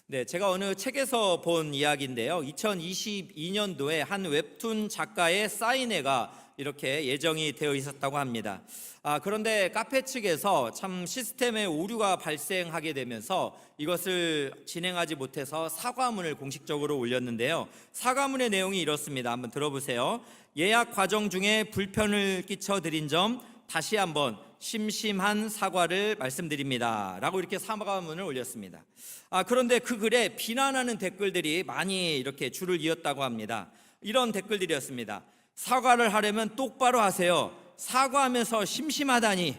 네, 제가 어느 책에서 본 이야기인데요. 2022년도에 한 웹툰 작가의 사인회가 이렇게 예정이 되어 있었다고 합니다. 그런데 카페 측에서 참 시스템에 오류가 발생하게 되면서 이것을 진행하지 못해서 사과문을 공식적으로 올렸는데요. 사과문의 내용이 이렇습니다. 한번 들어보세요. 예약 과정 중에 불편을 끼쳐드린 점 다시 한번 심심한 사과를 말씀드립니다 라고 이렇게 사과문을 올렸습니다. 그런데 그 글에 비난하는 댓글들이 많이 이렇게 줄을 이었다고 합니다. 이런 댓글들이었습니다. 사과를 하려면 똑바로 하세요. 사과하면서 심심하다니.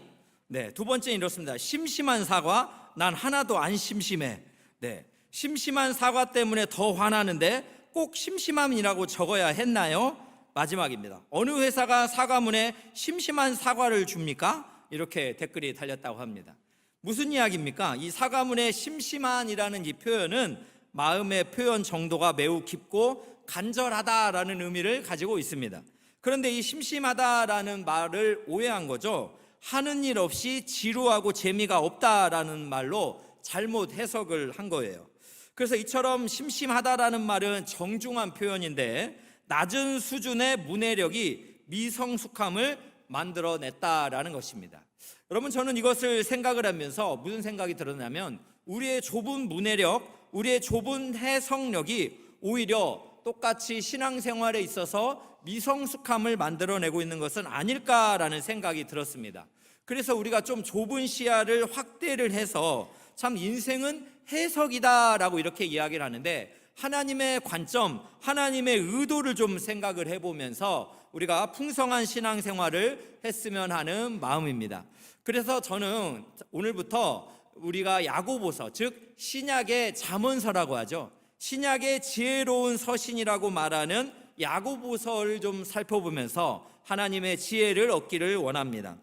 네, 두 번째는 이렇습니다. 심심한 사과? 난 하나도 안 심심해. 네, 심심한 사과 때문에 더 화나는데 꼭 심심함이라고 적어야 했나요? 마지막입니다. 어느 회사가 사과문에 심심한 사과를 줍니까? 이렇게 댓글이 달렸다고 합니다. 무슨 이야기입니까? 이 사과문에 심심한이라는 이 표현은 마음의 표현 정도가 매우 깊고 간절하다라는 의미를 가지고 있습니다. 그런데 이 심심하다라는 말을 오해한 거죠. 하는 일 없이 지루하고 재미가 없다라는 말로 잘못 해석을 한 거예요. 그래서 이처럼 심심하다라는 말은 정중한 표현인데 낮은 수준의 문해력이 미성숙함을 만들어냈다라는 것입니다. 여러분, 저는 이것을 생각을 하면서 무슨 생각이 들었냐면 우리의 좁은 문해력, 우리의 좁은 해석력이 오히려 똑같이 신앙생활에 있어서 미성숙함을 만들어내고 있는 것은 아닐까라는 생각이 들었습니다. 그래서 우리가 좀 좁은 시야를 확대를 해서 참 인생은 해석이다라고 이렇게 이야기를 하는데 하나님의 관점, 하나님의 의도를 좀 생각을 해보면서 우리가 풍성한 신앙생활을 했으면 하는 마음입니다. 그래서 저는 오늘부터 우리가 야고보서, 즉 신약의 잠언서라고 하죠. 신약의 지혜로운 서신이라고 말하는 야고보서를 좀 살펴보면서 하나님의 지혜를 얻기를 원합니다.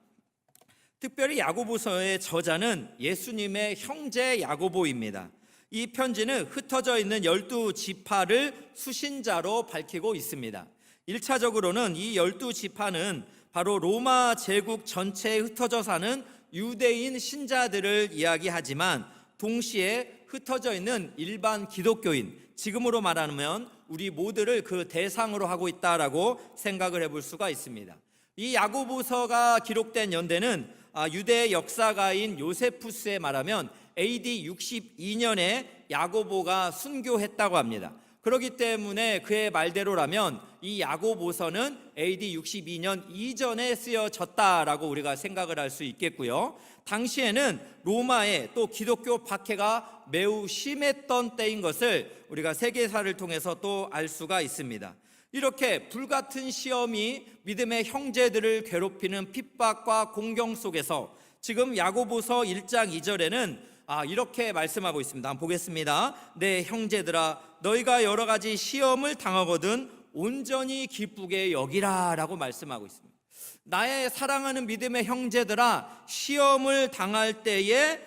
특별히 야고보서의 저자는 예수님의 형제 야고보입니다. 이 편지는 흩어져 있는 12지파를 수신자로 밝히고 있습니다. 1차적으로는 이 12지파는 바로 로마 제국 전체에 흩어져 사는 유대인 신자들을 이야기하지만 동시에 흩어져 있는 일반 기독교인, 지금으로 말하면 우리 모두를 그 대상으로 하고 있다라고 생각을 해볼 수가 있습니다. 이 야고보서가 기록된 연대는 유대 역사가인 요세푸스에 말하면 AD 62년에 야고보가 순교했다고 합니다. 그렇기 때문에 그의 말대로라면 이 야고보서는 AD 62년 이전에 쓰여졌다라고 우리가 생각을 할 수 있겠고요. 당시에는 로마에 또 기독교 박해가 매우 심했던 때인 것을 우리가 세계사를 통해서 또 알 수가 있습니다. 이렇게 불같은 시험이 믿음의 형제들을 괴롭히는 핍박과 공경 속에서 지금 야고보서 1장 2절에는 이렇게 말씀하고 있습니다. 한번 보겠습니다. 내 형제들아, 너희가 여러 가지 시험을 당하거든 온전히 기쁘게 여기라 라고 말씀하고 있습니다. 나의 사랑하는 믿음의 형제들아, 시험을 당할 때에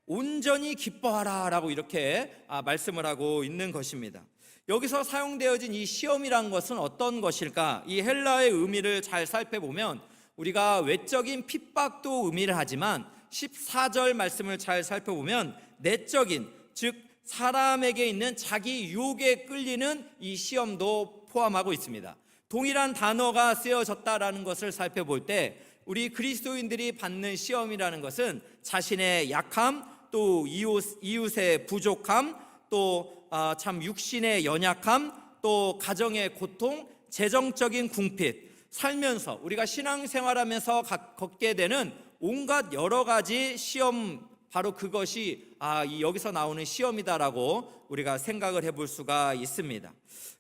온전히 기뻐하라 라고 이렇게 말씀을 하고 있는 것입니다. 여기서 사용되어진 이 시험이란 것은 어떤 것일까? 이 헬라의 의미를 잘 살펴보면 우리가 외적인 핍박도 의미를 하지만 14절 말씀을 잘 살펴보면 내적인, 즉 사람에게 있는 자기 유혹에 끌리는 이 시험도 포함하고 있습니다. 동일한 단어가 쓰여졌다라는 것을 살펴볼 때 우리 그리스도인들이 받는 시험이라는 것은 자신의 약함, 또 이웃의 부족함, 또 참 육신의 연약함, 또 가정의 고통, 재정적인 궁핍, 살면서 우리가 신앙생활하면서 겪게 되는 온갖 여러 가지 시험, 바로 그것이 여기서 나오는 시험이다라고 우리가 생각을 해볼 수가 있습니다.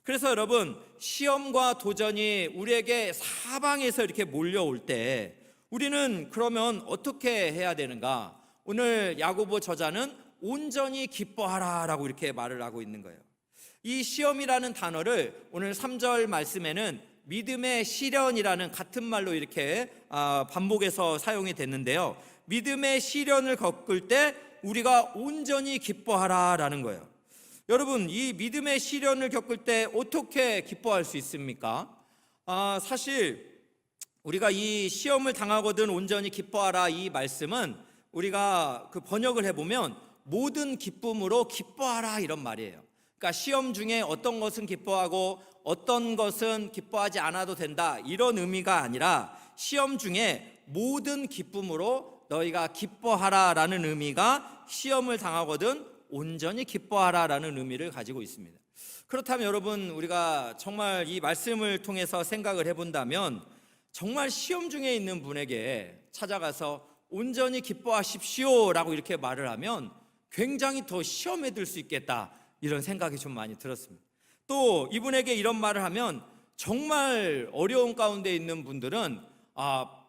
그래서 여러분, 시험과 도전이 우리에게 사방에서 이렇게 몰려올 때 우리는 그러면 어떻게 해야 되는가? 오늘 야고보 저자는 온전히 기뻐하라 라고 이렇게 말을 하고 있는 거예요. 이 시험이라는 단어를 오늘 3절 말씀에는 믿음의 시련이라는 같은 말로 이렇게 반복해서 사용이 됐는데요. 믿음의 시련을 겪을 때 우리가 온전히 기뻐하라 라는 거예요. 여러분, 이 믿음의 시련을 겪을 때 어떻게 기뻐할 수 있습니까? 사실 우리가 이 시험을 당하거든 온전히 기뻐하라 이 말씀은 우리가 그 번역을 해보면 모든 기쁨으로 기뻐하라 이런 말이에요. 그러니까 시험 중에 어떤 것은 기뻐하고 어떤 것은 기뻐하지 않아도 된다 이런 의미가 아니라 시험 중에 모든 기쁨으로 너희가 기뻐하라라는 의미가 시험을 당하거든 온전히 기뻐하라라는 의미를 가지고 있습니다. 그렇다면 여러분, 우리가 정말 이 말씀을 통해서 생각을 해본다면 정말 시험 중에 있는 분에게 찾아가서 온전히 기뻐하십시오 라고 이렇게 말을 하면 굉장히 더 시험에 들 수 있겠다 이런 생각이 좀 많이 들었습니다. 또 이분에게 이런 말을 하면 정말 어려운 가운데 있는 분들은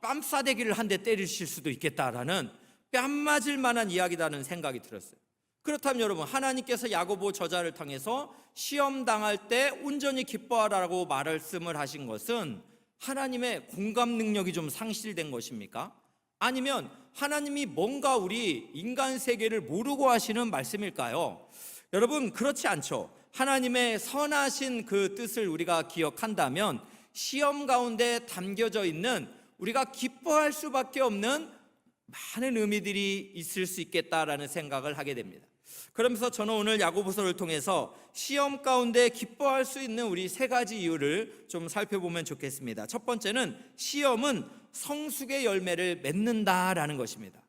뺨싸대기를 한 대 때리실 수도 있겠다라는 뺨 맞을 만한 이야기다는 생각이 들었어요. 그렇다면 여러분, 하나님께서 야고보 저자를 통해서 시험 당할 때 온전히 기뻐하라고 말씀을 하신 것은 하나님의 공감 능력이 좀 상실된 것입니까? 아니면 하나님이 뭔가 우리 인간 세계를 모르고 하시는 말씀일까요? 여러분, 그렇지 않죠. 하나님의 선하신 그 뜻을 우리가 기억한다면 시험 가운데 담겨져 있는 우리가 기뻐할 수밖에 없는 많은 의미들이 있을 수 있겠다라는 생각을 하게 됩니다. 그러면서 저는 오늘 야고보서를 통해서 시험 가운데 기뻐할 수 있는 우리 세 가지 이유를 좀 살펴보면 좋겠습니다. 첫 번째는 시험은 성숙의 열매를 맺는다라는 것입니다.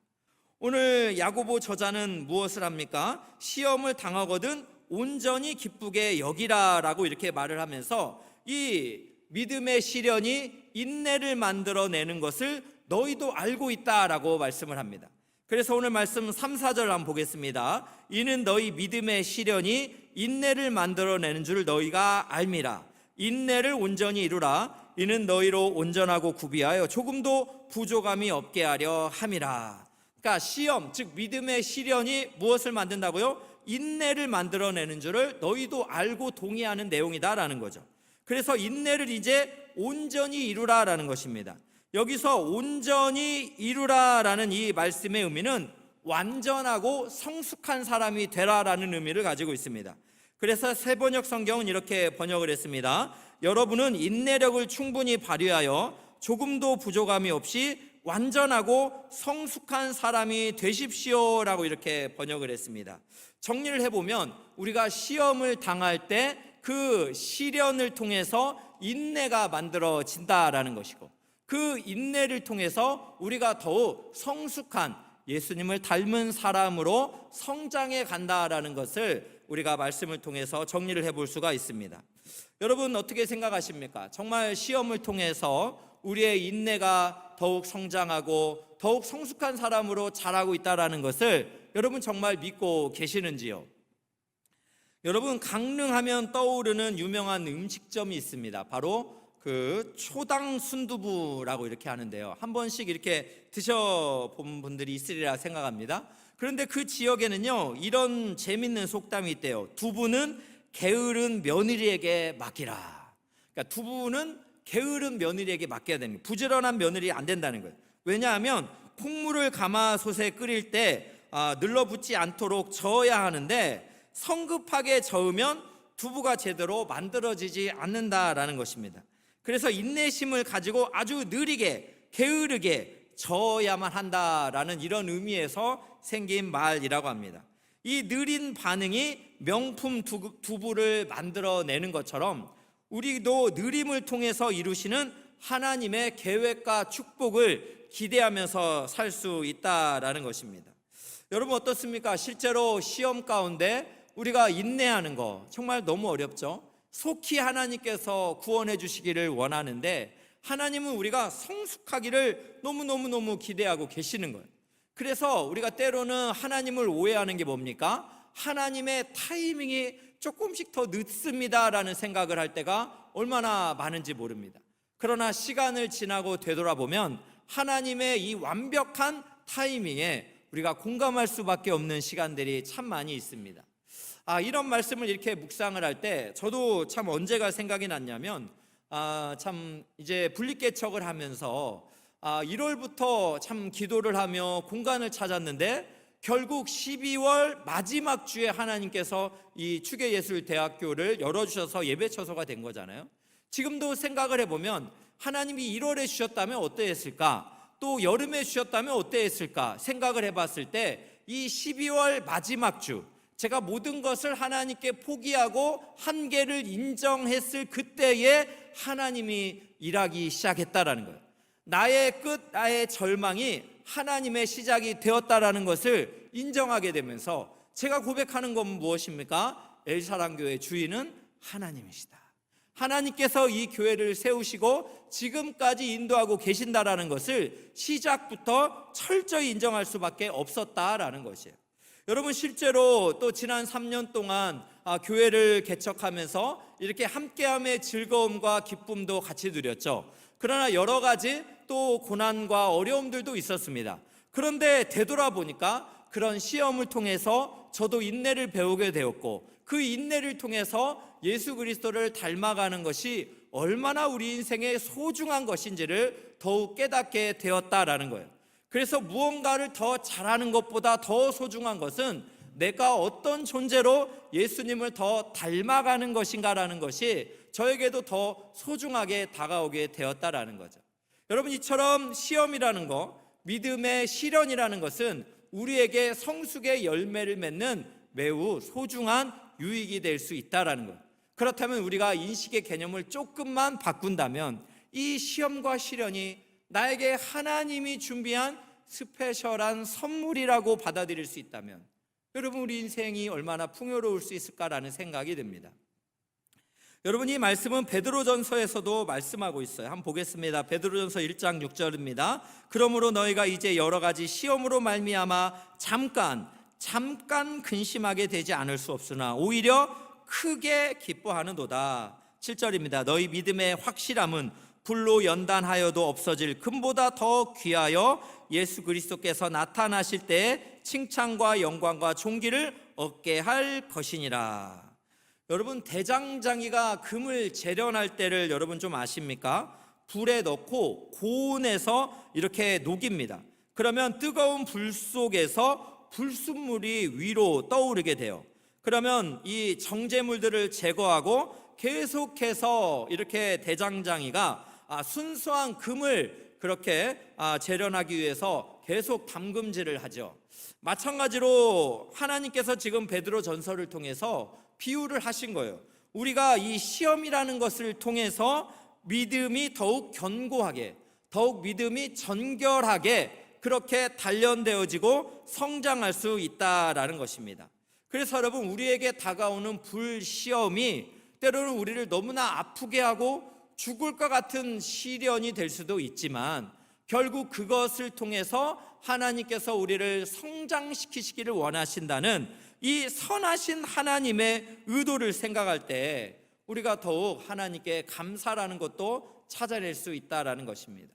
오늘 야고보 저자는 무엇을 합니까? 시험을 당하거든 온전히 기쁘게 여기라라고 이렇게 말을 하면서 이 믿음의 시련이 인내를 만들어내는 것을 너희도 알고 있다라고 말씀을 합니다. 그래서 오늘 말씀 3, 4절 한번 보겠습니다. 이는 너희 믿음의 시련이 인내를 만들어내는 줄 너희가 알미라. 인내를 온전히 이루라. 이는 너희로 온전하고 구비하여 조금도 부족함이 없게 하려 함이라. 그러니까 시험, 즉 믿음의 시련이 무엇을 만든다고요? 인내를 만들어내는 줄을 너희도 알고 동의하는 내용이다라는 거죠. 그래서 인내를 이제 온전히 이루라라는 것입니다. 여기서 온전히 이루라라는 이 말씀의 의미는 완전하고 성숙한 사람이 되라라는 의미를 가지고 있습니다. 그래서 세번역 성경은 이렇게 번역을 했습니다. 여러분은 인내력을 충분히 발휘하여 조금도 부족함이 없이 완전하고 성숙한 사람이 되십시오라고 이렇게 번역을 했습니다. 정리를 해보면 우리가 시험을 당할 때 그 시련을 통해서 인내가 만들어진다라는 것이고, 그 인내를 통해서 우리가 더욱 성숙한 예수님을 닮은 사람으로 성장해 간다라는 것을 우리가 말씀을 통해서 정리를 해볼 수가 있습니다. 여러분, 어떻게 생각하십니까? 정말 시험을 통해서 우리의 인내가 더욱 성장하고 더욱 성숙한 사람으로 자라고 있다는 것을 여러분 정말 믿고 계시는지요? 여러분, 강릉하면 떠오르는 유명한 음식점이 있습니다. 바로 그 초당 순두부라고 이렇게 하는데요. 한 번씩 이렇게 드셔본 분들이 있으리라 생각합니다. 그런데 그 지역에는요, 이런 재밌는 속담이 있대요. 두부는 게으른 며느리에게 맡기라. 그러니까 두부는 게으른 며느리에게 맡겨야 되는 거예요. 부지런한 며느리 안 된다는 거예요. 왜냐하면 콩물을 가마솥에 끓일 때 늘러붙지 않도록 저어야 하는데 성급하게 저으면 두부가 제대로 만들어지지 않는다라는 것입니다. 그래서 인내심을 가지고 아주 느리게 게으르게 저어야만 한다라는 이런 의미에서 생긴 말이라고 합니다. 이 느린 반응이 명품 두부를 만들어내는 것처럼 우리도 느림을 통해서 이루시는 하나님의 계획과 축복을 기대하면서 살 수 있다라는 것입니다. 여러분, 어떻습니까? 실제로 시험 가운데 우리가 인내하는 거 정말 너무 어렵죠. 속히 하나님께서 구원해 주시기를 원하는데 하나님은 우리가 성숙하기를 너무너무 기대하고 계시는 거예요. 그래서 우리가 때로는 하나님을 오해하는 게 뭡니까? 하나님의 타이밍이 조금씩 더 늦습니다라는 생각을 할 때가 얼마나 많은지 모릅니다. 그러나 시간을 지나고 되돌아보면 하나님의 이 완벽한 타이밍에 우리가 공감할 수밖에 없는 시간들이 참 많이 있습니다. 이런 말씀을 이렇게 묵상을 할 때 저도 참 언제가 생각이 났냐면 참 이제 분리개척을 하면서 1월부터 참 기도를 하며 공간을 찾았는데 결국 12월 마지막 주에 하나님께서 이 추계예술대학교를 열어주셔서 예배처소가 된 거잖아요. 지금도 생각을 해보면 하나님이 1월에 주셨다면 어떠했을까? 또 여름에 주셨다면 어떠했을까? 생각을 해봤을 때 이 12월 마지막 주, 제가 모든 것을 하나님께 포기하고 한계를 인정했을 그때에 하나님이 일하기 시작했다라는 거예요. 나의 끝, 나의 절망이 하나님의 시작이 되었다라는 것을 인정하게 되면서 제가 고백하는 건 무엇입니까? 엘사랑교회 주인은 하나님이시다. 하나님께서 이 교회를 세우시고 지금까지 인도하고 계신다라는 것을 시작부터 철저히 인정할 수밖에 없었다라는 것이에요. 여러분, 실제로 또 지난 3년 동안 교회를 개척하면서 이렇게 함께함의 즐거움과 기쁨도 같이 누렸죠. 그러나 여러 가지 또 고난과 어려움들도 있었습니다. 그런데 되돌아보니까 그런 시험을 통해서 저도 인내를 배우게 되었고, 그 인내를 통해서 예수 그리스도를 닮아가는 것이 얼마나 우리 인생에 소중한 것인지를 더욱 깨닫게 되었다라는 거예요. 그래서 무언가를 더 잘하는 것보다 더 소중한 것은 내가 어떤 존재로 예수님을 더 닮아가는 것인가라는 것이 저에게도 더 소중하게 다가오게 되었다라는 거죠. 여러분, 이처럼 시험이라는 것, 믿음의 시련이라는 것은 우리에게 성숙의 열매를 맺는 매우 소중한 유익이 될 수 있다라는 것. 그렇다면 우리가 인식의 개념을 조금만 바꾼다면 이 시험과 시련이 나에게 하나님이 준비한 스페셜한 선물이라고 받아들일 수 있다면 여러분, 우리 인생이 얼마나 풍요로울 수 있을까라는 생각이 듭니다. 여러분, 이 말씀은 베드로전서에서도 말씀하고 있어요. 한번 보겠습니다. 베드로전서 1장 6절입니다. 그러므로 너희가 이제 여러 가지 시험으로 말미암아 잠깐 근심하게 되지 않을 수 없으나 오히려 크게 기뻐하는도다. 7절입니다. 너희 믿음의 확실함은 불로 연단하여도 없어질 금보다 더 귀하여 예수 그리스도께서 나타나실 때에 칭찬과 영광과 존귀를 얻게 할 것이니라. 여러분, 대장장이가 금을 재련할 때를 여러분 좀 아십니까? 불에 넣고 고온에서 이렇게 녹입니다. 그러면 뜨거운 불 속에서 불순물이 위로 떠오르게 돼요. 그러면 이 정제물들을 제거하고 계속해서 이렇게 대장장이가 순수한 금을 그렇게 재련하기 위해서 계속 담금질을 하죠. 마찬가지로 하나님께서 지금 베드로 전서를 통해서 비유를 하신 거예요. 우리가 이 시험이라는 것을 통해서 믿음이 더욱 견고하게, 더욱 믿음이 전결하게 그렇게 단련되어지고 성장할 수 있다라는 것입니다. 그래서 여러분, 우리에게 다가오는 불시험이 때로는 우리를 너무나 아프게 하고 죽을 것 같은 시련이 될 수도 있지만 결국 그것을 통해서 하나님께서 우리를 성장시키시기를 원하신다는 이 선하신 하나님의 의도를 생각할 때 우리가 더욱 하나님께 감사라는 것도 찾아낼 수 있다라는 것입니다.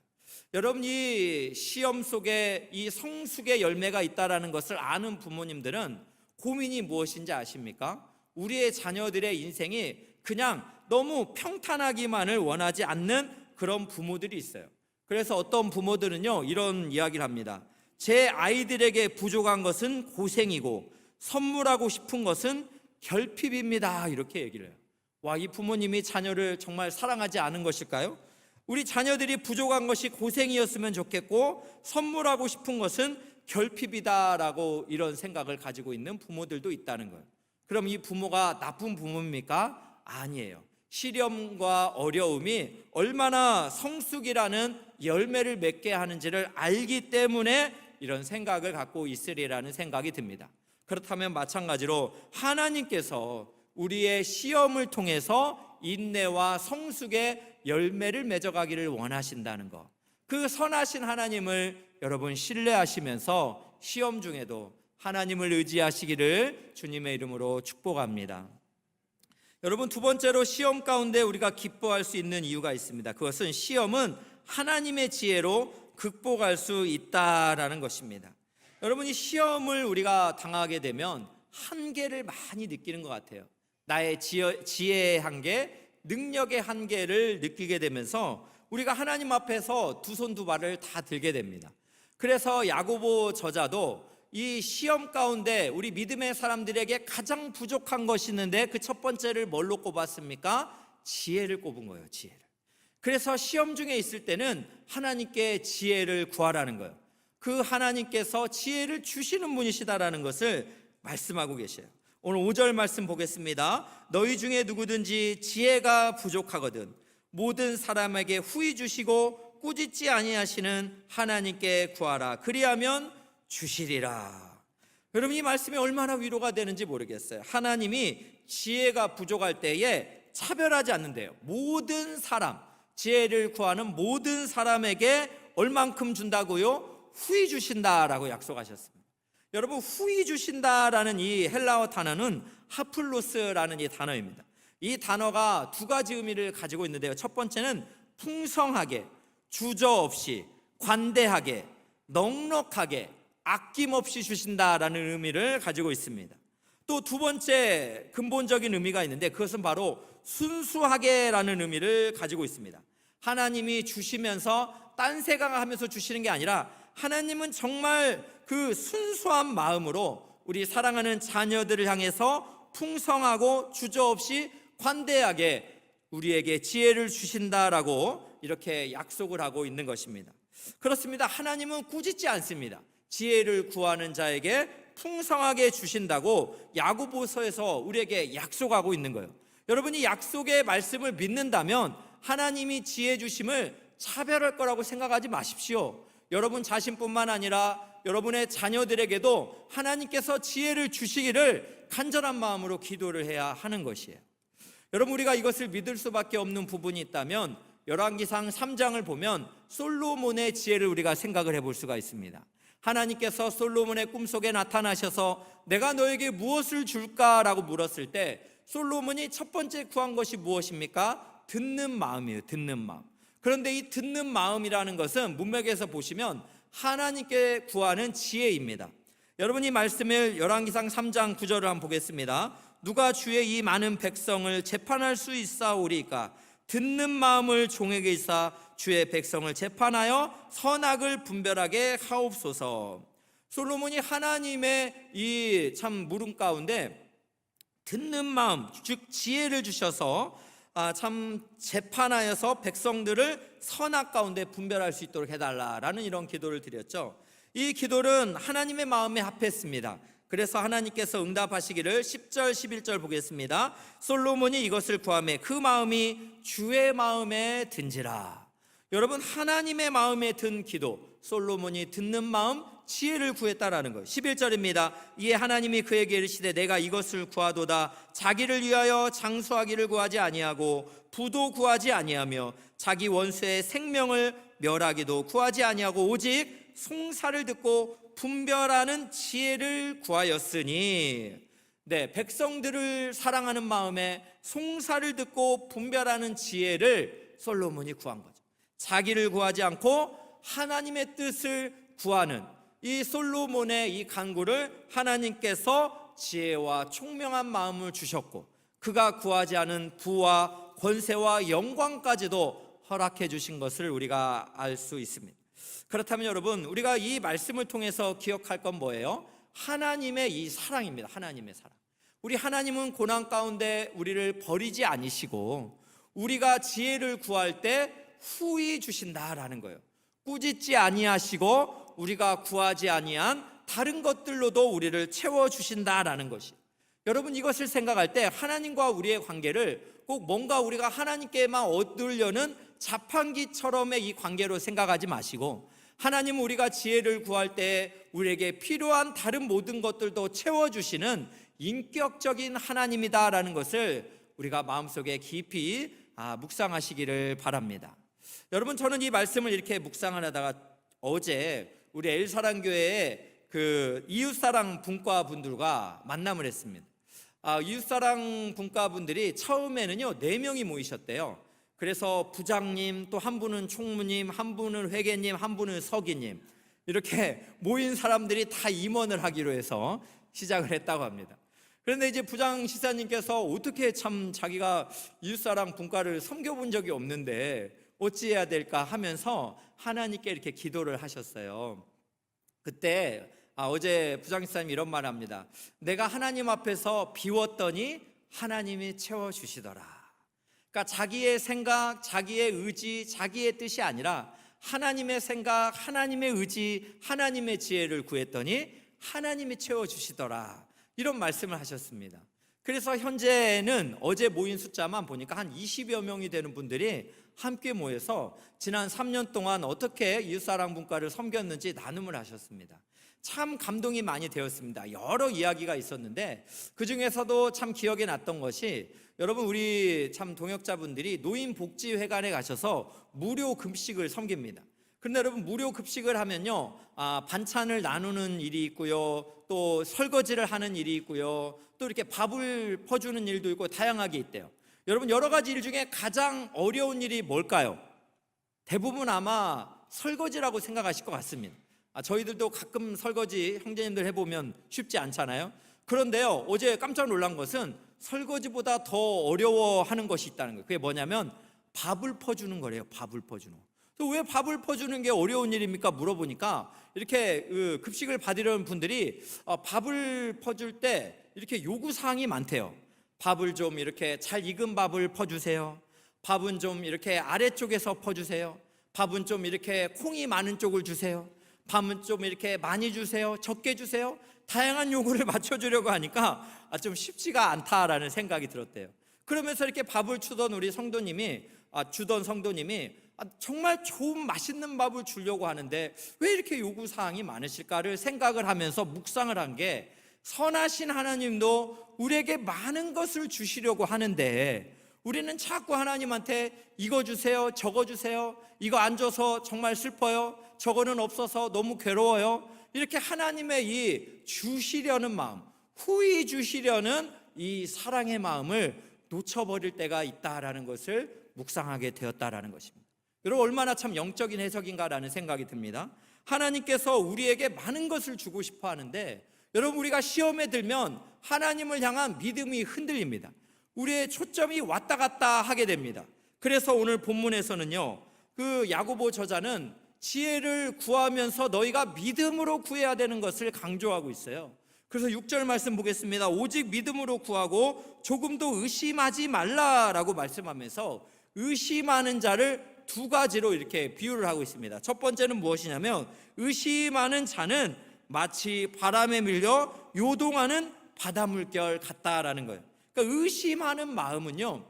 여러분, 이 시험 속에 이 성숙의 열매가 있다라는 것을 아는 부모님들은 고민이 무엇인지 아십니까? 우리의 자녀들의 인생이 그냥 너무 평탄하기만을 원하지 않는 그런 부모들이 있어요. 그래서 어떤 부모들은요, 이런 이야기를 합니다. 제 아이들에게 부족한 것은 고생이고 선물하고 싶은 것은 결핍입니다. 이렇게 얘기를 해요. 와, 이 부모님이 자녀를 정말 사랑하지 않은 것일까요? 우리 자녀들이 부족한 것이 고생이었으면 좋겠고 선물하고 싶은 것은 결핍이다라고 이런 생각을 가지고 있는 부모들도 있다는 거예요. 그럼 이 부모가 나쁜 부모입니까? 아니에요. 시련과 어려움이 얼마나 성숙이라는 열매를 맺게 하는지를 알기 때문에 이런 생각을 갖고 있으리라는 생각이 듭니다. 그렇다면 마찬가지로 하나님께서 우리의 시험을 통해서 인내와 성숙의 열매를 맺어가기를 원하신다는 것, 그 선하신 하나님을 여러분 신뢰하시면서 시험 중에도 하나님을 의지하시기를 주님의 이름으로 축복합니다. 여러분, 두 번째로 시험 가운데 우리가 기뻐할 수 있는 이유가 있습니다. 그것은 시험은 하나님의 지혜로 극복할 수 있다라는 것입니다. 여러분, 이 시험을 우리가 당하게 되면 한계를 많이 느끼는 것 같아요. 나의 지혜의 한계, 능력의 한계를 느끼게 되면서 우리가 하나님 앞에서 두 손 두 발을 다 들게 됩니다. 그래서 야고보 저자도 이 시험 가운데 우리 믿음의 사람들에게 가장 부족한 것이 있는데 그 첫 번째를 뭘로 꼽았습니까? 지혜를 꼽은 거예요. 지혜를. 그래서 시험 중에 있을 때는 하나님께 지혜를 구하라는 거예요. 그 하나님께서 지혜를 주시는 분이시다라는 것을 말씀하고 계셔요. 오늘 5절 말씀 보겠습니다. 너희 중에 누구든지 지혜가 부족하거든 모든 사람에게 후히 주시고 꾸짖지 아니하시는 하나님께 구하라. 그리하면 주시리라. 여러분, 이 말씀이 얼마나 위로가 되는지 모르겠어요. 하나님이 지혜가 부족할 때에 차별하지 않는데요. 모든 사람, 지혜를 구하는 모든 사람에게 얼만큼 준다고요? 후히 주신다라고 약속하셨습니다. 여러분, 후히 주신다라는 이 헬라어 단어는 하플로스라는 이 단어입니다. 이 단어가 두 가지 의미를 가지고 있는데요. 첫 번째는 풍성하게, 주저없이, 관대하게, 넉넉하게, 아낌없이 주신다라는 의미를 가지고 있습니다. 또 두 번째 근본적인 의미가 있는데 그것은 바로 순수하게라는 의미를 가지고 있습니다. 하나님이 주시면서 딴생각하면서 주시는 게 아니라 하나님은 정말 그 순수한 마음으로 우리 사랑하는 자녀들을 향해서 풍성하고 주저없이 관대하게 우리에게 지혜를 주신다라고 이렇게 약속을 하고 있는 것입니다. 그렇습니다. 하나님은 꾸짖지 않습니다. 지혜를 구하는 자에게 풍성하게 주신다고 야고보서에서 우리에게 약속하고 있는 거예요. 여러분이 약속의 말씀을 믿는다면 하나님이 지혜 주심을 차별할 거라고 생각하지 마십시오. 여러분 자신뿐만 아니라 여러분의 자녀들에게도 하나님께서 지혜를 주시기를 간절한 마음으로 기도를 해야 하는 것이에요. 여러분, 우리가 이것을 믿을 수밖에 없는 부분이 있다면 열왕기상 3장을 보면 솔로몬의 지혜를 우리가 생각을 해볼 수가 있습니다. 하나님께서 솔로몬의 꿈속에 나타나셔서 내가 너에게 무엇을 줄까라고 물었을 때 솔로몬이 첫 번째 구한 것이 무엇입니까? 듣는 마음이에요. 듣는 마음. 그런데 이 듣는 마음이라는 것은 문맥에서 보시면 하나님께 구하는 지혜입니다. 여러분, 이 말씀을 열왕기상 3장 9절을 한번 보겠습니다. 누가 주의 이 많은 백성을 재판할 수 있사오리까? 듣는 마음을 종에게 있사 주의 백성을 재판하여 선악을 분별하게 하옵소서. 솔로몬이 하나님의 이 참 물음 가운데 듣는 마음, 즉 지혜를 주셔서 참 재판하여서 백성들을 선악 가운데 분별할 수 있도록 해달라라는 이런 기도를 드렸죠. 이 기도는 하나님의 마음에 합했습니다. 그래서 하나님께서 응답하시기를 10절 11절 보겠습니다. 솔로몬이 이것을 구하매 그 마음이 주의 마음에 든지라. 여러분, 하나님의 마음에 든 기도, 솔로몬이 듣는 마음, 지혜를 구했다라는 거예요. 11절입니다. 이에 하나님이 그에게 이르시되 내가 이것을 구하도다. 자기를 위하여 장수하기를 구하지 아니하고 부도 구하지 아니하며 자기 원수의 생명을 멸하기도 구하지 아니하고 오직 송사를 듣고 분별하는 지혜를 구하였으니. 네, 백성들을 사랑하는 마음에 송사를 듣고 분별하는 지혜를 솔로몬이 구한 거죠. 자기를 구하지 않고 하나님의 뜻을 구하는 이 솔로몬의 이 간구를 하나님께서 지혜와 총명한 마음을 주셨고 그가 구하지 않은 부와 권세와 영광까지도 허락해 주신 것을 우리가 알 수 있습니다. 그렇다면 여러분, 우리가 이 말씀을 통해서 기억할 건 뭐예요? 하나님의 이 사랑입니다. 하나님의 사랑. 우리 하나님은 고난 가운데 우리를 버리지 않으시고 우리가 지혜를 구할 때 후히 주신다라는 거예요. 꾸짖지 아니하시고 우리가 구하지 아니한 다른 것들로도 우리를 채워주신다라는 것이. 여러분, 이것을 생각할 때 하나님과 우리의 관계를 꼭 뭔가 우리가 하나님께만 얻으려는 자판기처럼의 이 관계로 생각하지 마시고 하나님은 우리가 지혜를 구할 때 우리에게 필요한 다른 모든 것들도 채워주시는 인격적인 하나님이다라는 것을 우리가 마음속에 깊이 묵상하시기를 바랍니다. 여러분, 저는 이 말씀을 이렇게 묵상을 하다가 어제 우리 엘사랑교회의 그 이웃사랑 분과 분들과 만남을 했습니다. 이웃사랑 분과 분들이 처음에는요 4명이 모이셨대요. 그래서 부장님, 또 한 분은 총무님, 한 분은 회계님, 한 분은 서기님, 이렇게 모인 사람들이 다 임원을 하기로 해서 시작을 했다고 합니다. 그런데 이제 부장 시사님께서 어떻게 참 자기가 이웃사랑 분과를 섬겨본 적이 없는데 어찌해야 될까 하면서 하나님께 이렇게 기도를 하셨어요. 그때 어제 부장집사님이 이런 말 합니다. 내가 하나님 앞에서 비웠더니 하나님이 채워주시더라. 그러니까 자기의 생각, 자기의 의지, 자기의 뜻이 아니라 하나님의 생각, 하나님의 의지, 하나님의 지혜를 구했더니 하나님이 채워주시더라, 이런 말씀을 하셨습니다. 그래서 현재는 어제 모인 숫자만 보니까 한 20여 명이 되는 분들이 함께 모여서 지난 3년 동안 어떻게 이웃사랑 분과를 섬겼는지 나눔을 하셨습니다. 참 감동이 많이 되었습니다. 여러 이야기가 있었는데 그 중에서도 참 기억에 났던 것이, 여러분 우리 참 동역자분들이 노인복지회관에 가셔서 무료 급식을 섬깁니다. 그런데 여러분, 무료 급식을 하면요, 반찬을 나누는 일이 있고요, 또 설거지를 하는 일이 있고요, 또 이렇게 밥을 퍼주는 일도 있고 다양하게 있대요. 여러분, 여러 가지 일 중에 가장 어려운 일이 뭘까요? 대부분 아마 설거지라고 생각하실 것 같습니다. 저희들도 가끔 설거지 형제님들 해보면 쉽지 않잖아요. 그런데요, 어제 깜짝 놀란 것은 설거지보다 더 어려워하는 것이 있다는 거예요. 그게 뭐냐면 밥을 퍼주는 거래요. 밥을 퍼주는 거. 왜 밥을 퍼주는 게 어려운 일입니까? 물어보니까 이렇게 급식을 받으려는 분들이 밥을 퍼줄 때 이렇게 요구사항이 많대요. 밥을 좀 이렇게 잘 익은 밥을 퍼주세요. 밥은 좀 이렇게 아래쪽에서 퍼주세요. 밥은 좀 이렇게 콩이 많은 쪽을 주세요. 밥은 좀 이렇게 많이 주세요. 적게 주세요. 다양한 요구를 맞춰주려고 하니까 좀 쉽지가 않다라는 생각이 들었대요. 그러면서 이렇게 밥을 주던 우리 성도님이 정말 좋은 맛있는 밥을 주려고 하는데 왜 이렇게 요구사항이 많으실까를 생각을 하면서 묵상을 한 게, 선하신 하나님도 우리에게 많은 것을 주시려고 하는데 우리는 자꾸 하나님한테 이거 주세요, 저거 주세요, 이거 안 줘서 정말 슬퍼요, 저거는 없어서 너무 괴로워요, 이렇게 하나님의 이 주시려는 마음, 후히 주시려는 이 사랑의 마음을 놓쳐버릴 때가 있다라는 것을 묵상하게 되었다라는 것입니다. 여러분, 얼마나 참 영적인 해석인가라는 생각이 듭니다. 하나님께서 우리에게 많은 것을 주고 싶어 하는데, 여러분, 우리가 시험에 들면 하나님을 향한 믿음이 흔들립니다. 우리의 초점이 왔다 갔다 하게 됩니다. 그래서 오늘 본문에서는요, 그 야고보 저자는 지혜를 구하면서 너희가 믿음으로 구해야 되는 것을 강조하고 있어요. 그래서 6절 말씀 보겠습니다. 오직 믿음으로 구하고 조금도 의심하지 말라라고 말씀하면서 의심하는 자를 두 가지로 이렇게 비유를 하고 있습니다. 첫 번째는 무엇이냐면, 의심하는 자는 마치 바람에 밀려 요동하는 바닷물결 같다라는 거예요. 그러니까 의심하는 마음은요,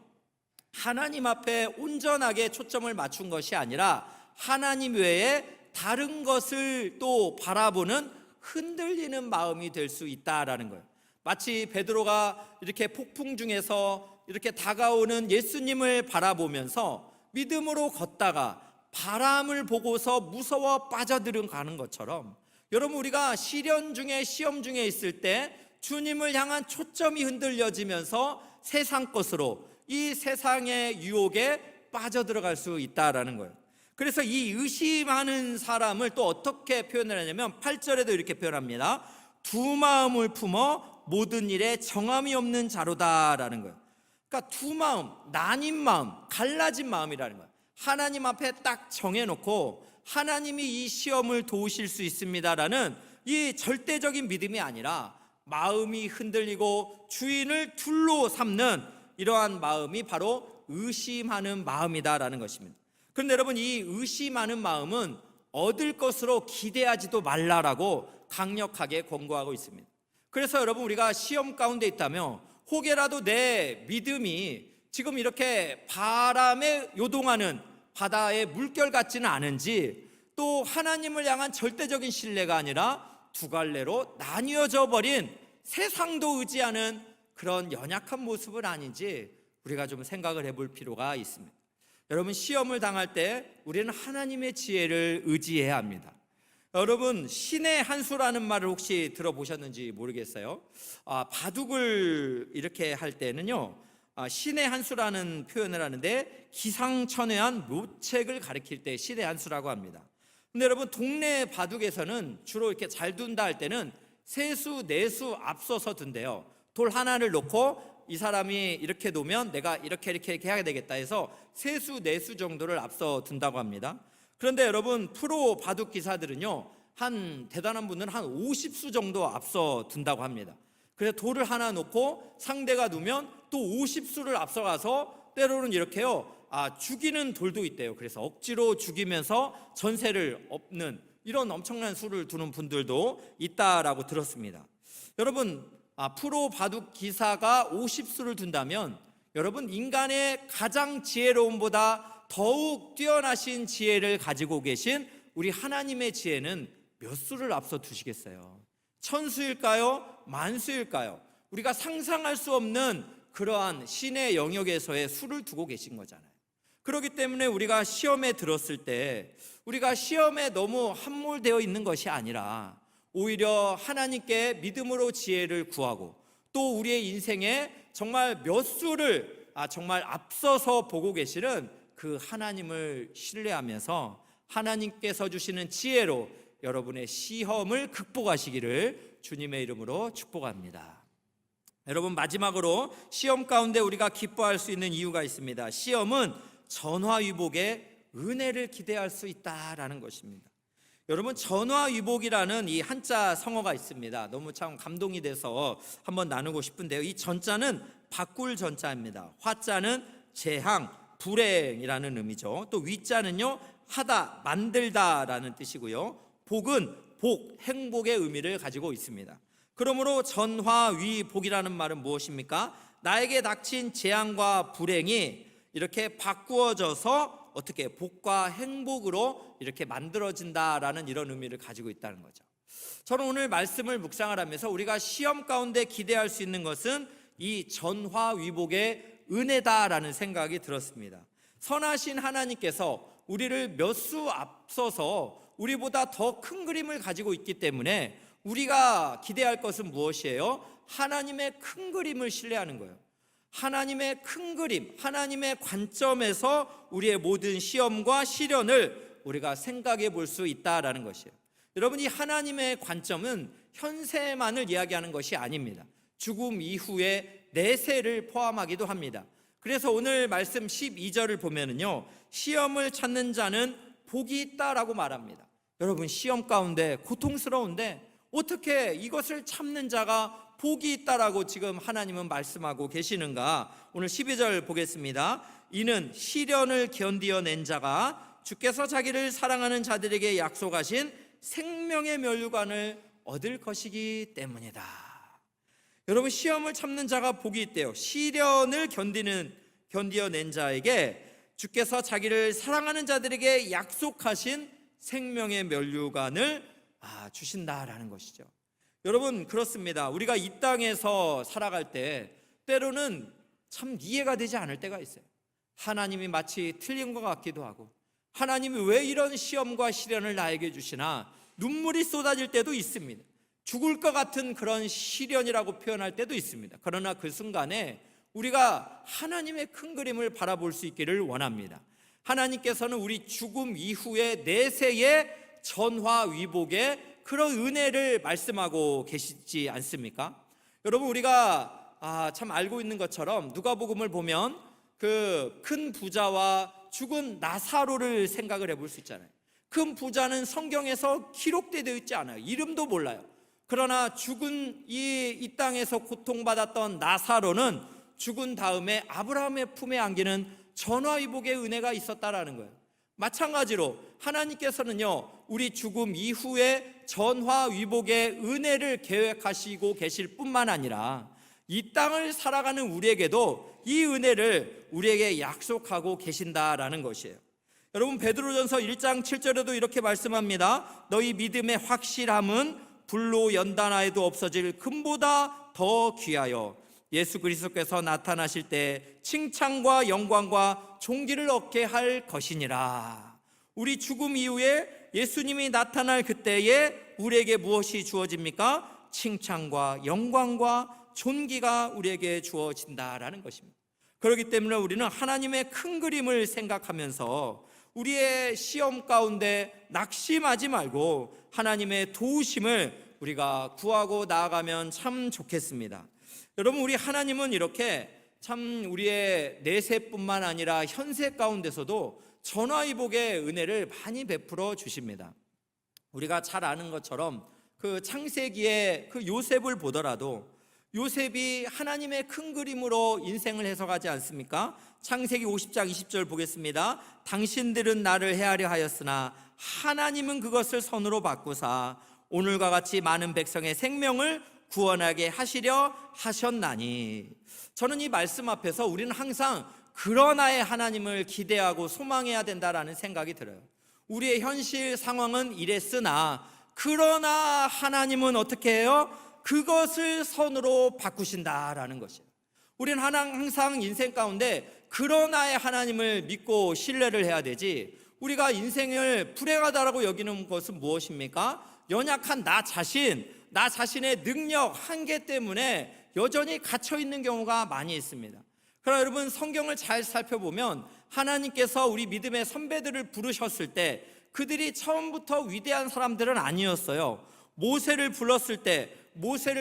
하나님 앞에 온전하게 초점을 맞춘 것이 아니라 하나님 외에 다른 것을 또 바라보는 흔들리는 마음이 될 수 있다라는 거예요. 마치 베드로가 이렇게 폭풍 중에서 이렇게 다가오는 예수님을 바라보면서 믿음으로 걷다가 바람을 보고서 무서워 빠져들어가는 것처럼, 여러분, 우리가 시련 중에 시험 중에 있을 때 주님을 향한 초점이 흔들려지면서 세상 것으로, 이 세상의 유혹에 빠져들어갈 수 있다라는 거예요. 그래서 이 의심하는 사람을 또 어떻게 표현을 하냐면 8절에도 이렇게 표현합니다. 두 마음을 품어 모든 일에 정함이 없는 자로다라는 거예요. 그러니까 두 마음, 나뉜 마음, 갈라진 마음이라는 거예요. 하나님 앞에 딱 정해놓고 하나님이 이 시험을 도우실 수 있습니다라는 이 절대적인 믿음이 아니라 마음이 흔들리고 주인을 둘로 삼는 이러한 마음이 바로 의심하는 마음이다라는 것입니다. 그런데 여러분, 이 의심하는 마음은 얻을 것으로 기대하지도 말라라고 강력하게 권고하고 있습니다. 그래서 여러분, 우리가 시험 가운데 있다며 혹여라도 내 믿음이 지금 이렇게 바람에 요동하는 바다의 물결 같지는 않은지, 또 하나님을 향한 절대적인 신뢰가 아니라 두 갈래로 나뉘어져 버린 세상도 의지하는 그런 연약한 모습은 아닌지 우리가 좀 생각을 해볼 필요가 있습니다. 여러분, 시험을 당할 때 우리는 하나님의 지혜를 의지해야 합니다. 여러분, 신의 한 수라는 말을 혹시 들어보셨는지 모르겠어요. 바둑을 이렇게 할 때는요, 신의 한 수라는 표현을 하는데 기상천외한 묘책을 가리킬 때 신의 한 수라고 합니다. 근데 여러분, 동네 바둑에서는 주로 이렇게 잘 둔다 할 때는 세 수, 네 수 앞서서 둔대요. 돌 하나를 놓고 이 사람이 이렇게 놓으면 내가 이렇게 해야 되겠다 해서 세 수, 네 수 정도를 앞서 둔다고 합니다. 그런데 여러분, 프로 바둑 기사들은요, 한 대단한 분들은 한 50수 정도 앞서 둔다고 합니다. 그래서 돌을 하나 놓고 상대가 놓으면 또 50수를 앞서가서 때로는 이렇게요, 죽이는 돌도 있대요. 그래서 억지로 죽이면서 전세를 얻는 이런 엄청난 수를 두는 분들도 있다라고 들었습니다. 여러분, 프로 바둑 기사가 50수를 둔다면 여러분, 인간의 가장 지혜로움보다 더욱 뛰어나신 지혜를 가지고 계신 우리 하나님의 지혜는 몇 수를 앞서 두시겠어요? 천수일까요? 만수일까요? 우리가 상상할 수 없는 그러한 신의 영역에서의 수를 두고 계신 거잖아요. 그렇기 때문에 우리가 시험에 들었을 때 우리가 시험에 너무 함몰되어 있는 것이 아니라 오히려 하나님께 믿음으로 지혜를 구하고 또 우리의 인생에 정말 몇 수를 정말 앞서서 보고 계시는 그 하나님을 신뢰하면서 하나님께서 주시는 지혜로 여러분의 시험을 극복하시기를 주님의 이름으로 축복합니다. 여러분, 마지막으로 시험 가운데 우리가 기뻐할 수 있는 이유가 있습니다. 시험은 전화위복의 은혜를 기대할 수 있다라는 것입니다. 여러분, 전화위복이라는 이 한자 성어가 있습니다. 너무 참 감동이 돼서 한번 나누고 싶은데요. 이 전자는 바꿀 전자입니다. 화자는 재앙, 불행이라는 의미죠. 또 위자는요, 하다, 만들다라는 뜻이고요. 복은 복, 행복의 의미를 가지고 있습니다. 그러므로 전화위복이라는 말은 무엇입니까? 나에게 닥친 재앙과 불행이 이렇게 바꾸어져서 어떻게 복과 행복으로 이렇게 만들어진다라는 이런 의미를 가지고 있다는 거죠. 저는 오늘 말씀을 묵상을 하면서 우리가 시험 가운데 기대할 수 있는 것은 이 전화위복의 은혜다라는 생각이 들었습니다. 선하신 하나님께서 우리를 몇 수 앞서서 우리보다 더 큰 그림을 가지고 있기 때문에 우리가 기대할 것은 무엇이에요? 하나님의 큰 그림을 신뢰하는 거예요. 하나님의 큰 그림, 하나님의 관점에서 우리의 모든 시험과 시련을 우리가 생각해 볼 수 있다라는 것이에요. 여러분, 이 하나님의 관점은 현세만을 이야기하는 것이 아닙니다. 죽음 이후의 내세를 포함하기도 합니다. 그래서 오늘 말씀 12절을 보면은요, 시험을 찾는 자는 복이 있다라고 말합니다. 여러분, 시험 가운데 고통스러운데 어떻게 이것을 참는 자가 복이 있다라고 지금 하나님은 말씀하고 계시는가? 오늘 12절 보겠습니다. 이는 시련을 견디어낸 자가 주께서 자기를 사랑하는 자들에게 약속하신 생명의 면류관을 얻을 것이기 때문이다. 여러분, 시험을 참는 자가 복이 있대요. 시련을 견디어낸 자에게 주께서 자기를 사랑하는 자들에게 약속하신 생명의 면류관을 주신다라는 것이죠. 여러분, 그렇습니다. 우리가 이 땅에서 살아갈 때 때로는 참 이해가 되지 않을 때가 있어요. 하나님이 마치 틀린 것 같기도 하고, 하나님이 왜 이런 시험과 시련을 나에게 주시나 눈물이 쏟아질 때도 있습니다. 죽을 것 같은 그런 시련이라고 표현할 때도 있습니다. 그러나 그 순간에 우리가 하나님의 큰 그림을 바라볼 수 있기를 원합니다. 하나님께서는 우리 죽음 이후의 내세의 전화위복의 그런 은혜를 말씀하고 계시지 않습니까? 여러분, 우리가 참 알고 있는 것처럼 누가복음을 보면 그 큰 부자와 죽은 나사로를 생각을 해볼 수 있잖아요. 큰 부자는 성경에서 기록되어 있지 않아요. 이름도 몰라요. 그러나 죽은 이 땅에서 고통받았던 나사로는 죽은 다음에 아브라함의 품에 안기는 전화위복의 은혜가 있었다라는 거예요. 마찬가지로 하나님께서는요, 우리 죽음 이후에 전화위복의 은혜를 계획하시고 계실 뿐만 아니라 이 땅을 살아가는 우리에게도 이 은혜를 우리에게 약속하고 계신다라는 것이에요. 여러분, 베드로전서 1장 7절에도 이렇게 말씀합니다. 너희 믿음의 확실함은 불로 연단하여도 없어질 금보다 더 귀하여 예수 그리스도께서 나타나실 때 칭찬과 영광과 존귀를 얻게 할 것이니라. 우리 죽음 이후에 예수님이 나타날 그때에 우리에게 무엇이 주어집니까? 칭찬과 영광과 존귀가 우리에게 주어진다라는 것입니다. 그렇기 때문에 우리는 하나님의 큰 그림을 생각하면서 우리의 시험 가운데 낙심하지 말고 하나님의 도우심을 우리가 구하고 나아가면 참 좋겠습니다. 여러분, 우리 하나님은 이렇게 참 우리의 내세뿐만 아니라 현세 가운데서도 전화위복의 은혜를 많이 베풀어 주십니다. 우리가 잘 아는 것처럼 그 창세기의 그 요셉을 보더라도 요셉이 하나님의 큰 그림으로 인생을 해석하지 않습니까? 창세기 50장 20절 보겠습니다. 당신들은 나를 해하려 하였으나 하나님은 그것을 선으로 바꾸사 오늘과 같이 많은 백성의 생명을 구원하게 하시려 하셨나니. 저는 이 말씀 앞에서 우리는 항상 그러나의 하나님을 기대하고 소망해야 된다라는 생각이 들어요. 우리의 현실 상황은 이랬으나 그러나 하나님은 어떻게 해요? 그것을 선으로 바꾸신다라는 것이에요. 우리는 항상 인생 가운데 그러나의 하나님을 믿고 신뢰를 해야 되지, 우리가 인생을 불행하다라고 여기는 것은 무엇입니까? 연약한 나 자신의 능력, 한계 때문에 여전히 갇혀있는 경우가 많이 있습니다. 그러나 여러분, 성경을 잘 살펴보면 하나님께서 우리 믿음의 선배들을 부르셨을 때 그들이 처음부터 위대한 사람들은 아니었어요. 모세를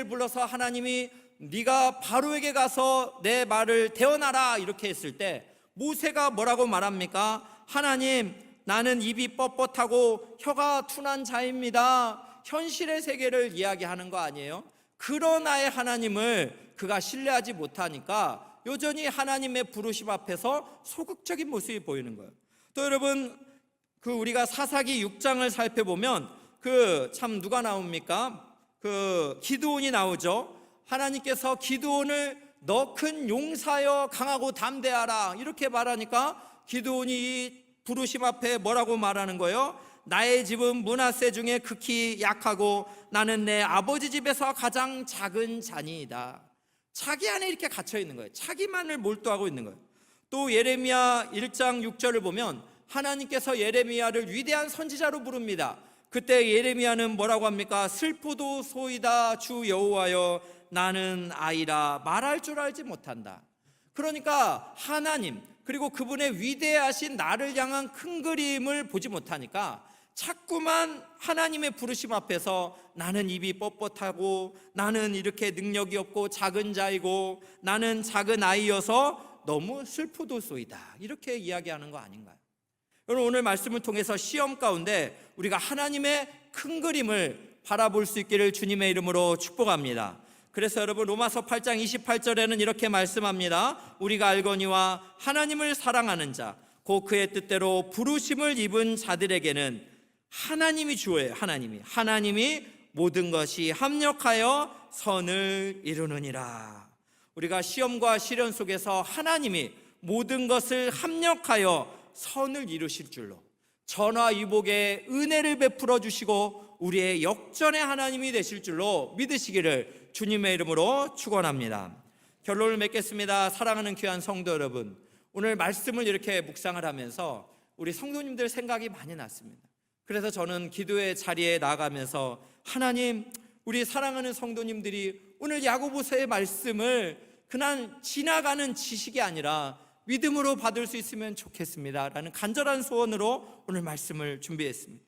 불러서 하나님이 네가 바로에게 가서 내 말을 대언하라 이렇게 했을 때 모세가 뭐라고 말합니까? 하나님, 나는 입이 뻣뻣하고 혀가 둔한 자입니다. 현실의 세계를 이야기하는 거 아니에요? 그러나의 하나님을 그가 신뢰하지 못하니까 여전히 하나님의 부르심 앞에서 소극적인 모습이 보이는 거예요. 또 여러분, 우리가 사사기 6장을 살펴보면 참 누가 나옵니까? 기드온이 나오죠. 하나님께서 기드온을 너 큰 용사여 강하고 담대하라 이렇게 말하니까 기드온이 이 부르심 앞에 뭐라고 말하는 거예요? 나의 집은 므낫세 중에 극히 약하고 나는 내 아버지 집에서 가장 작은 자니이다. 자기 안에 이렇게 갇혀 있는 거예요. 자기만을 몰두하고 있는 거예요. 또 예레미야 1장 6절을 보면 하나님께서 예레미야를 위대한 선지자로 부릅니다. 그때 예레미야는 뭐라고 합니까? 슬프도소이다 주 여호와여 나는 아이라 말할 줄 알지 못한다. 그러니까 하나님 그리고 그분의 위대하신 나를 향한 큰 그림을 보지 못하니까 자꾸만 하나님의 부르심 앞에서 나는 입이 뻣뻣하고 나는 이렇게 능력이 없고 작은 자이고 나는 작은 아이여서 너무 슬프도소이다 이렇게 이야기하는 거 아닌가요? 여러분, 오늘 말씀을 통해서 시험 가운데 우리가 하나님의 큰 그림을 바라볼 수 있기를 주님의 이름으로 축복합니다. 그래서 여러분, 로마서 8장 28절에는 이렇게 말씀합니다. 우리가 알거니와 하나님을 사랑하는 자 곧 그의 뜻대로 부르심을 입은 자들에게는 하나님이 주어요. 하나님이 모든 것이 합력하여 선을 이루느니라. 우리가 시험과 시련 속에서 하나님이 모든 것을 합력하여 선을 이루실 줄로, 전화위복의 은혜를 베풀어 주시고 우리의 역전의 하나님이 되실 줄로 믿으시기를 주님의 이름으로 축원합니다. 결론을 맺겠습니다. 사랑하는 귀한 성도 여러분, 오늘 말씀을 이렇게 묵상을 하면서 우리 성도님들 생각이 많이 났습니다. 그래서 저는 기도의 자리에 나가면서 하나님, 우리 사랑하는 성도님들이 오늘 야고보서의 말씀을 그냥 지나가는 지식이 아니라 믿음으로 받을 수 있으면 좋겠습니다 라는 간절한 소원으로 오늘 말씀을 준비했습니다.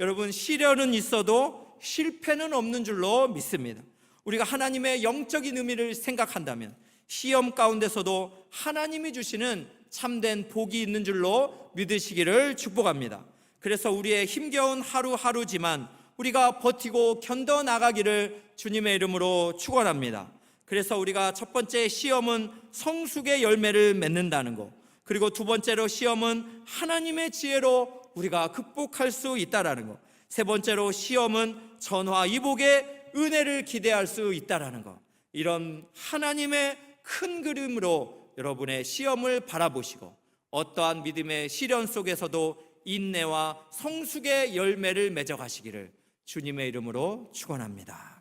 여러분, 시련은 있어도 실패는 없는 줄로 믿습니다. 우리가 하나님의 영적인 의미를 생각한다면 시험 가운데서도 하나님이 주시는 참된 복이 있는 줄로 믿으시기를 축복합니다. 그래서 우리의 힘겨운 하루하루지만 우리가 버티고 견뎌나가기를 주님의 이름으로 축원합니다. 그래서 우리가 첫 번째 시험은 성숙의 열매를 맺는다는 것, 그리고 두 번째로 시험은 하나님의 지혜로 우리가 극복할 수 있다라는 것, 세 번째로 시험은 전화위복의 은혜를 기대할 수 있다라는 것, 이런 하나님의 큰 그림으로 여러분의 시험을 바라보시고 어떠한 믿음의 시련 속에서도 인내와 성숙의 열매를 맺어가시기를 주님의 이름으로 축원합니다.